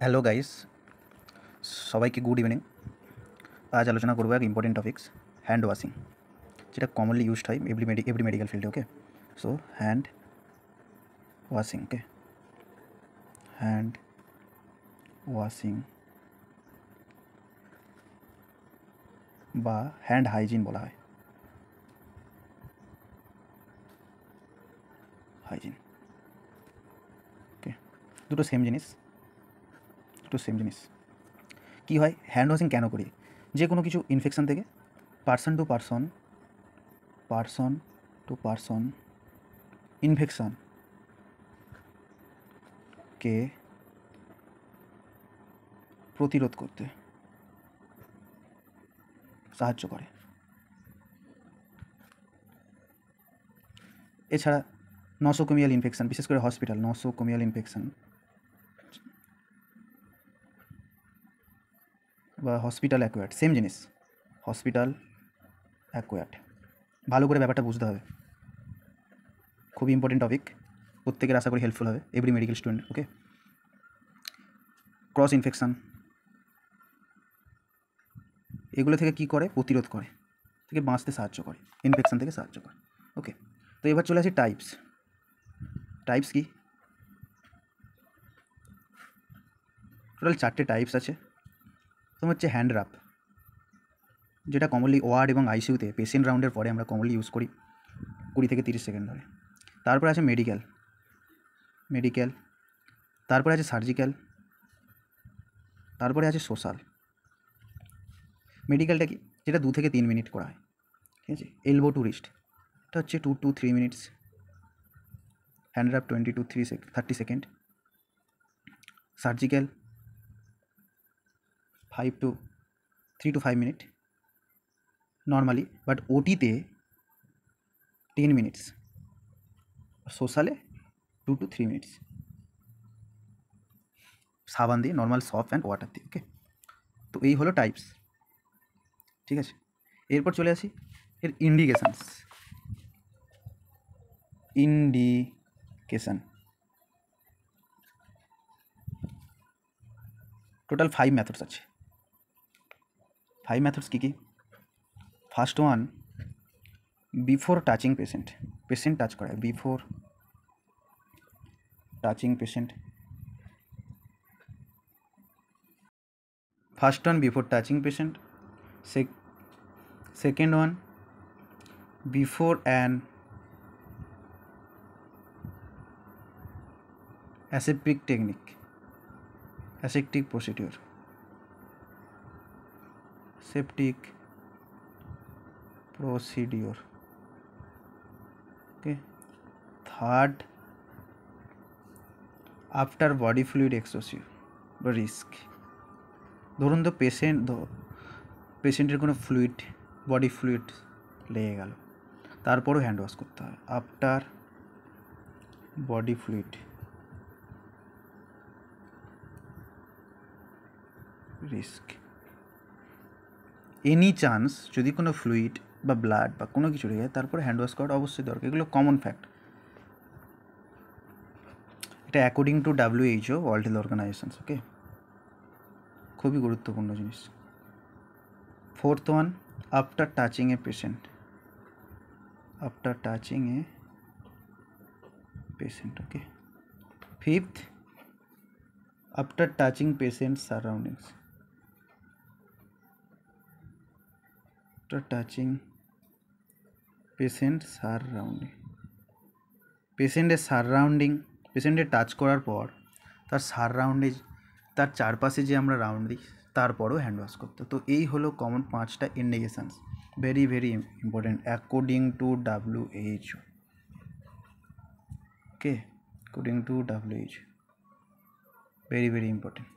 Hello guys, সবাইকে good evening. আজ আলোচনা করবো এক ইম্পর্টেন্ট টপিক্স, হ্যান্ড ওয়াশিং, যেটা কমনলি ইউজড হয় এভরি মেডিকেল ফিল্ডে। ওকে, সো হ্যান্ড ওয়াশিং। ওকে, হ্যান্ড ওয়াশিং বা হ্যান্ড হাইজিন বলা হয়। হাইজিন, ওকে, দুটো সেম জিনিস। কী হয়, হ্যান্ড ওয়াশিং কেন করি? যে কোনো কিছু ইনফেকশান থেকে পার্সন টু পার্সন ইনফেকশানকে প্রতিরোধ করতে সাহায্য করে। এছাড়া নসোকোমিয়াল ইনফেকশান, বিশেষ করে হসপিটাল নসোকোমিয়াল ইনফেকশান বা হসপিটাল অ্যাকোয়ার্ড, সেম জিনিস, হসপিটাল অ্যাকোয়ার্ড। ভালো করে ব্যাপারটা বুঝতে হবে, খুবই ইম্পর্টেন্ট টপিক, প্রত্যেকের আশা করি হেল্পফুল হবে, এভরি মেডিকেল স্টুডেন্ট। ওকে, ক্রস ইনফেকশান, এগুলো থেকে কী করে? প্রতিরোধ করে, থেকে বাঁচতে সাহায্য করে, ইনফেকশান থেকে সাহায্য করে। ওকে, তো এবার চলে আসি টাইপস কি? টোটাল 4টে টাইপস আছে। প্রথম হচ্ছে হ্যান্ড রাব, যেটা কমনলি ওয়ার্ড এবং আইসিইউতে পেশেন্ট রাউন্ডের পরে আমরা কমনলি ইউজ করি 20 থেকে 30 সেকেন্ড ধরে। তারপরে আছে মেডিকেল, তারপরে আছে সার্জিক্যাল, তারপরে আছে সোশ্যাল। মেডিকেলটা কি? যেটা 2 থেকে 3 মিনিট করা হয়, ঠিক আছে। এলবো টু রিস্ট, এটা হচ্ছে 2 to 3 minutes. Hand rub 20 to 30 seconds. Surgical 3 to 5 minute normally, but ওটিতে 10 মিনিটস, সোশ্যালে 2 to 3 মিনিটস, সাবান দিয়ে, নর্মাল সফট অ্যান্ড ওয়াটার দিয়ে। ওকে, তো এই হলো টাইপস, ঠিক আছে। এরপর চলে আসি এর ইন্ডিকেশান। টোটাল 5 মেথডস আছে। 5 মেথডস কী কী? First one, before touching patient touch করা, before touching patient. First one, before touching patient. Second one, before an aseptic procedure, okay. Third, after body fluid exposure বা রিস্ক, ধরুন তো পেশেন্টের কোনো body fluid লেগে গেল, তারপরও হ্যান্ড ওয়াশ করতে হয়। After body fluid risk, any chance যদি কোনো ফ্লুইড বা ব্লাড বা কোনো কিছু লেগে যায়, তারপরে হ্যান্ড ওয়াশ করাটা অবশ্যই দরকার। এগুলো কমন ফ্যাক্ট, এটা according to WHO, World Health Organisations. Okay, খুবই গুরুত্বপূর্ণ জিনিস। Fourth one, after touching a patient, okay. Fifth, after touching patient surroundings, পেশেন্টের টাচ করার পর তার তার চারপাশে যে আমরা রাউন্ড দিই, তারপরও হ্যান্ড ওয়াশ করতে। তো এই হলো কমন 5টা indications, very important according to WHO। Okay, according to WHO, very important.